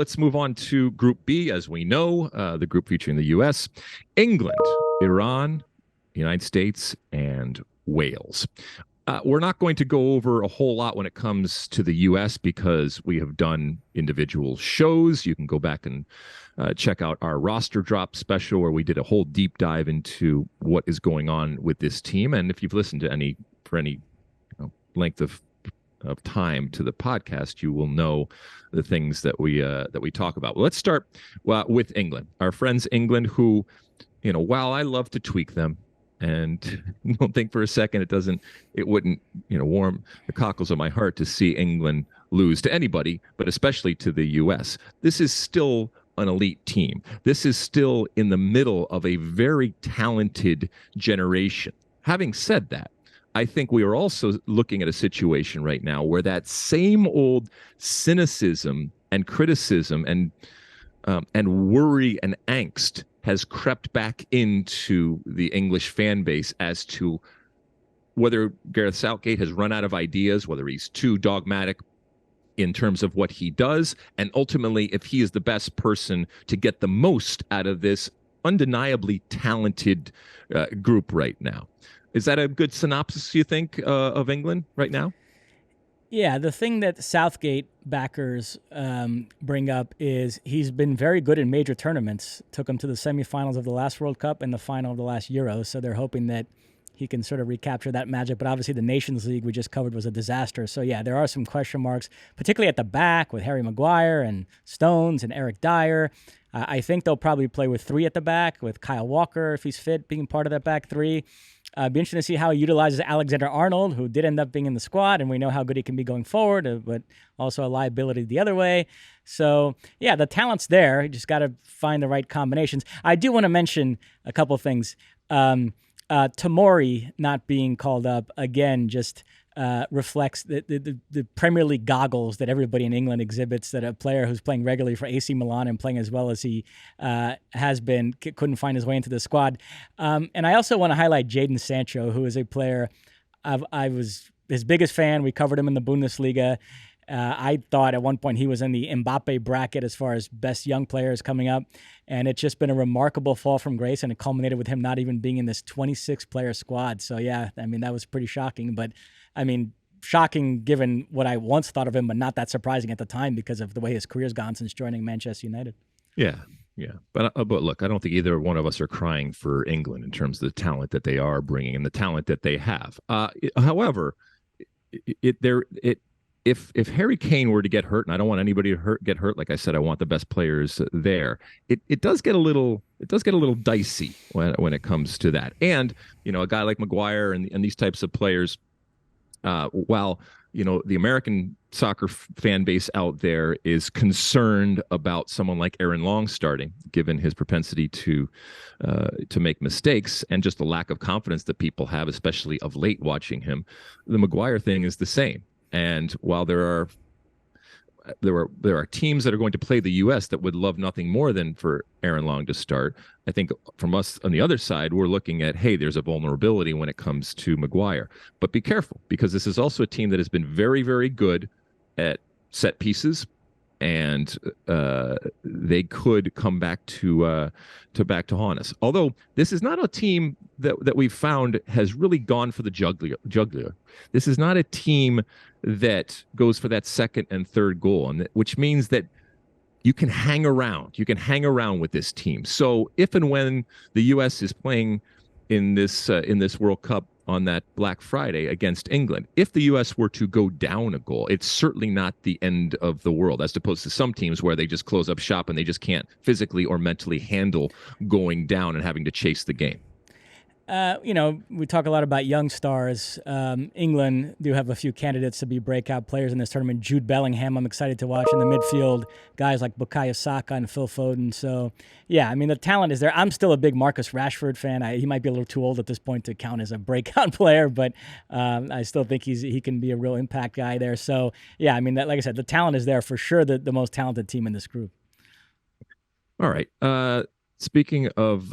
let's move on to Group B. As we know, the group featuring the U.S., England, Iran, United States, and Wales. We're not going to go over a whole lot when it comes to the U.S. because we have done individual shows. You can go back and check out our roster drop special where we did a whole deep dive into what is going on with this team. And if you've listened to any length of time to the podcast, you will know the things that we talk about. Well, let's start with England. Our friends England, who, while I love to tweak them, and don't think for a second it wouldn't warm the cockles of my heart to see England lose to anybody, but especially to the U.S. This is still an elite team. This is still in the middle of a very talented generation. Having said that, I think we are also looking at a situation right now where that same old cynicism and criticism and worry and angst has crept back into the English fan base as to whether Gareth Southgate has run out of ideas, whether he's too dogmatic in terms of what he does, and ultimately if he is the best person to get the most out of this undeniably talented group right now. Is that a good synopsis, you think, of England right now? Yeah, the thing that Southgate backers bring up is he's been very good in major tournaments. Took them to the semifinals of the last World Cup and the final of the last Euro. So they're hoping that he can sort of recapture that magic. But obviously the Nations League we just covered was a disaster. So yeah, there are some question marks, particularly at the back with Harry Maguire and Stones and Eric Dyer. I think they'll probably play with three at the back, with Kyle Walker, if he's fit, being part of that back three. Be interesting to see how he utilizes Alexander-Arnold, who did end up being in the squad, and we know how good he can be going forward, but also a liability the other way. So, yeah, the talent's there. You just got to find the right combinations. I do want to mention a couple of things. Tomori not being called up, again, just reflects the Premier League goggles that everybody in England exhibits, that a player who's playing regularly for AC Milan and playing as well as he has been couldn't find his way into the squad. And I also want to highlight Jadon Sancho, who is a player I was his biggest fan. We covered him in the Bundesliga. I thought at one point he was in the Mbappe bracket as far as best young players coming up. And it's just been a remarkable fall from grace, and it culminated with him not even being in this 26-player squad. So, yeah, I mean, that was pretty shocking. But, I mean, shocking given what I once thought of him, but not that surprising at the time because of the way his career's gone since joining Manchester United. Yeah. But look, I don't think either one of us are crying for England in terms of the talent that they are bringing and the talent that they have. However, if Harry Kane were to get hurt, and I don't want anybody to get hurt, like I said, I want the best players there. It does get a little dicey when it comes to that. And a guy like Maguire and these types of players, while the American soccer fan base out there is concerned about someone like Aaron Long starting, given his propensity to make mistakes and just the lack of confidence that people have, especially of late watching him. The Maguire thing is the same. And while there are teams that are going to play the U.S. that would love nothing more than for Aaron Long to start, I think from us on the other side, we're looking at, hey, there's a vulnerability when it comes to Maguire. But be careful, because this is also a team that has been very, very good at set pieces, and they could come back to haunt us. Although this is not a team that we've found has really gone for the jugular. This is not a team that goes for that second and third goal, and which means that you can hang around. You can hang around with this team. So if and when the U.S. is playing in this World Cup on that Black Friday against England, if the U.S. were to go down a goal, it's certainly not the end of the world, as opposed to some teams where they just close up shop and they just can't physically or mentally handle going down and having to chase the game. We talk a lot about young stars. England do have a few candidates to be breakout players in this tournament. Jude Bellingham, I'm excited to watch in the midfield. Guys like Bukayo Saka and Phil Foden. So, yeah, I mean, the talent is there. I'm still a big Marcus Rashford fan. He might be a little too old at this point to count as a breakout player, but I still think he can be a real impact guy there. So, yeah, I mean, like I said, the talent is there for sure. The most talented team in this group. All right. Speaking of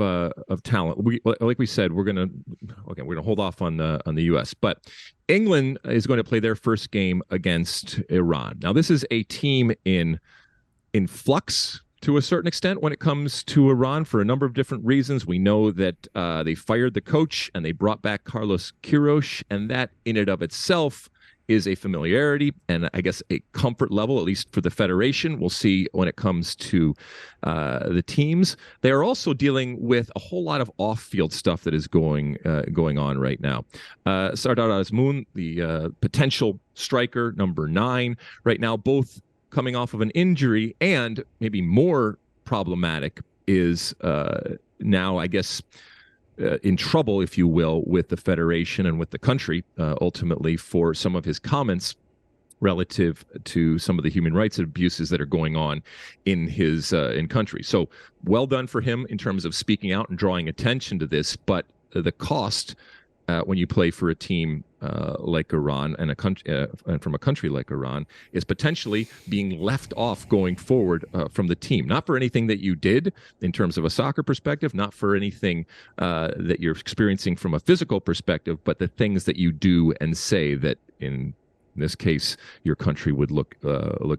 talent, like we said, we're gonna hold off on the U.S. But England is going to play their first game against Iran. Now, this is a team in in flux to a certain extent when it comes to Iran for a number of different reasons. We know that they fired the coach and they brought back Carlos Queiroz, and that in and of itself is a familiarity and I guess a comfort level, at least for the federation. We'll see when it comes to the teams. They are also dealing with a whole lot of off-field stuff that is going on right now. Sardar Azmoun, the potential striker, number 9, right now, both coming off of an injury, and maybe more problematic is now, I guess, in trouble, if you will, with the federation and with the country, ultimately, for some of his comments relative to some of the human rights abuses that are going on in his in country. So well done for him in terms of speaking out and drawing attention to this, but the cost when you play for a team like Iran and and from a country like Iran is potentially being left off going forward from the team. Not for anything that you did in terms of a soccer perspective, not for anything that you're experiencing from a physical perspective, but the things that you do and say that in this case, your country would look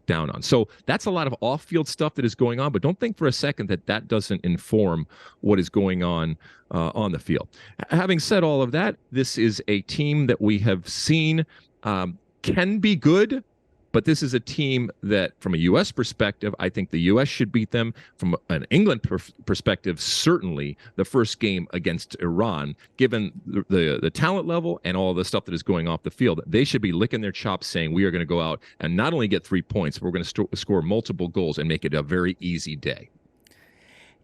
down on. So that's a lot of off-field stuff that is going on, but don't think for a second that that doesn't inform what is going on the field. Having said all of that, this is a team that we have seen can be good, but this is a team that, from a U.S. perspective, I think the U.S. should beat them. From an England perspective, certainly the first game against Iran, given the talent level and all the stuff that is going off the field, they should be licking their chops saying, we are going to go out and not only get 3 points, but we're going to score multiple goals and make it a very easy day.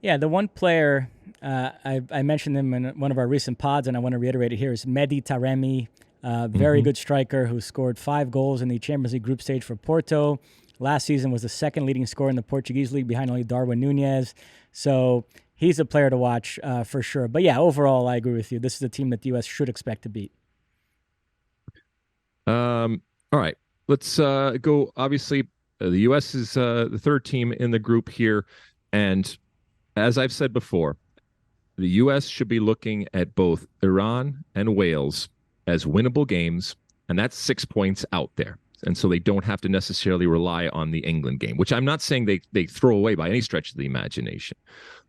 Yeah, the one player, I mentioned him in one of our recent pods, and I want to reiterate it here, is Mehdi Taremi. Very good striker who scored 5 goals in the Champions League group stage for Porto. Last season was the second leading scorer in the Portuguese league behind only Darwin Nunez. So he's a player to watch for sure. But yeah, overall, I agree with you. This is a team that the U.S. should expect to beat. All right, let's go. Obviously, the U.S. is the third team in the group here. And as I've said before, the U.S. should be looking at both Iran and Wales as winnable games, and that's 6 points out there. And so they don't have to necessarily rely on the England game, which I'm not saying they throw away by any stretch of the imagination.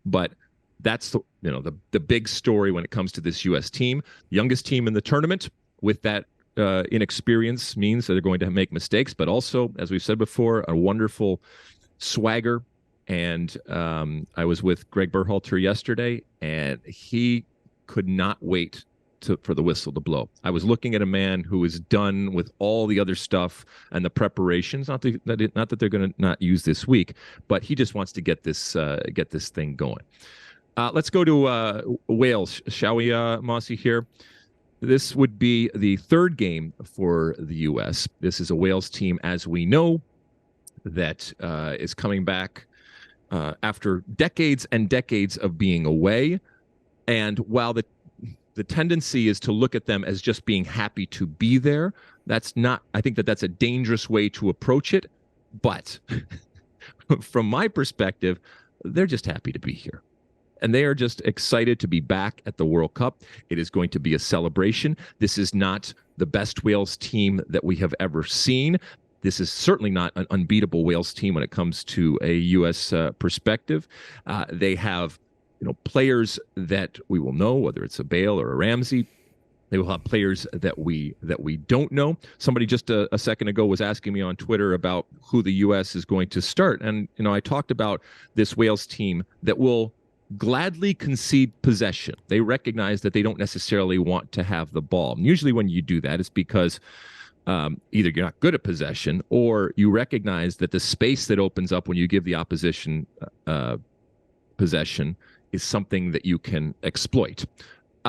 But that's the big story when it comes to this U.S. team. Youngest team in the tournament, with that inexperience means that they're going to make mistakes, but also, as we've said before, a wonderful swagger. And I was with Greg Berhalter yesterday, and he could not wait for the whistle to blow. I was looking at a man who is done with all the other stuff and the preparations. Not that they're going to not use this week, but he just wants to get this thing going. Let's go to Wales, shall we, Mossy? Here, this would be the third game for the U.S. This is a Wales team, as we know, that is coming back after decades and decades of being away. And while the tendency is to look at them as just being happy to be there, I think that's a dangerous way to approach it. But from my perspective, they're just happy to be here. And they are just excited to be back at the World Cup. It is going to be a celebration. This is not the best Wales team that we have ever seen. This is certainly not an unbeatable Wales team when it comes to a U.S. perspective. They have players that we will know, whether it's a Bale or a Ramsey. They will have players that we don't know. Somebody just a second ago was asking me on Twitter about who the U.S. is going to start. And, I talked about this Wales team that will gladly concede possession. They recognize that they don't necessarily want to have the ball. And usually when you do that, it's because either you're not good at possession, or you recognize that the space that opens up when you give the opposition possession is something that you can exploit.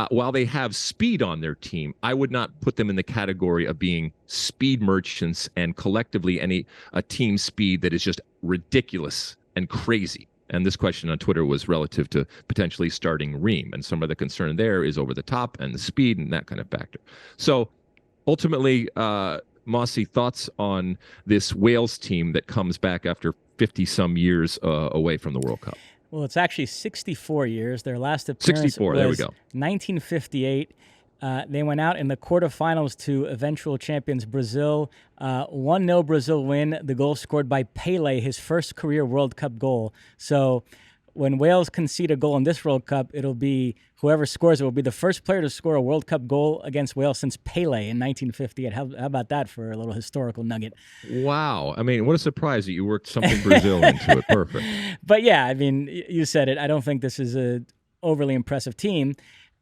While they have speed on their team, I would not put them in the category of being speed merchants and collectively a team speed that is just ridiculous and crazy. And this question on Twitter was relative to potentially starting Ream, and some of the concern there is over the top and the speed and that kind of factor. So ultimately, Mossy, thoughts on this Wales team that comes back after 50-some years away from the World Cup? Well, it's actually 64 years. Their last appearance 64, was there we go. 1958. They went out in the quarterfinals to eventual champions Brazil. 1-0 Brazil win. The goal scored by Pele, his first career World Cup goal. So when Wales concede a goal in this World Cup, it'll be whoever scores it will be the first player to score a World Cup goal against Wales since Pele in 1958. How about that for a little historical nugget? Wow. I mean, what a surprise that you worked something Brazil into it. Perfect. But yeah, I mean, you said it. I don't think this is a overly impressive team.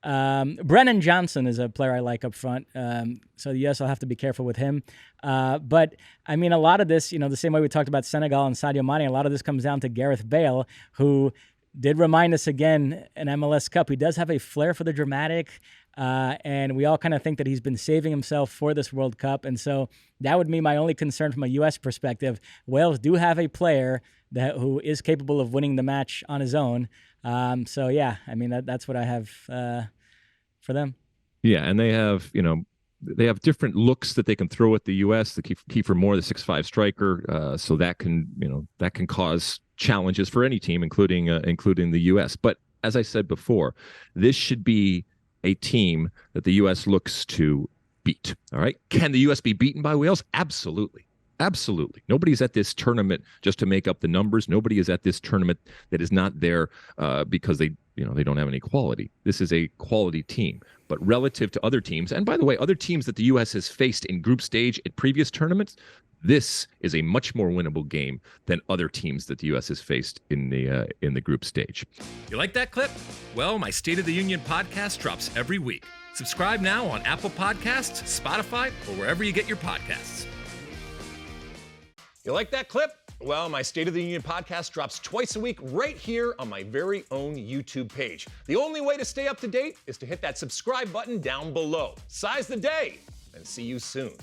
Brennan Johnson is a player I like up front. So yes, I'll have to be careful with him. But I mean, a lot of this, the same way we talked about Senegal and Sadio Mane, a lot of this comes down to Gareth Bale, who did remind us again in MLS Cup. He does have a flair for the dramatic. And we all kind of think that he's been saving himself for this World Cup. And so that would be my only concern from a U.S. perspective. Wales do have a player who is capable of winning the match on his own. So yeah, I mean, that's what I have for them. Yeah, and they have, different looks that they can throw at the U.S. The Kiefer Moore, the 6'5" striker, so that can cause challenges for any team, including the U.S. But as I said before, this should be a team that the U.S. looks to beat. All right, can the U.S. be beaten by Wales? Absolutely. Absolutely. Nobody's at this tournament just to make up the numbers. Nobody is at this tournament that is not there because they don't have any quality. This is a quality team. But relative to other teams, and by the way, other teams that the U.S. has faced in group stage at previous tournaments, this is a much more winnable game than other teams that the U.S. has faced in the group stage. You like that clip? Well, my State of the Union podcast drops every week. Subscribe now on Apple Podcasts, Spotify, or wherever you get your podcasts. You like that clip? Well, my State of the Union podcast drops twice a week right here on my very own YouTube page. The only way to stay up to date is to hit that subscribe button down below. Size the day, and see you soon.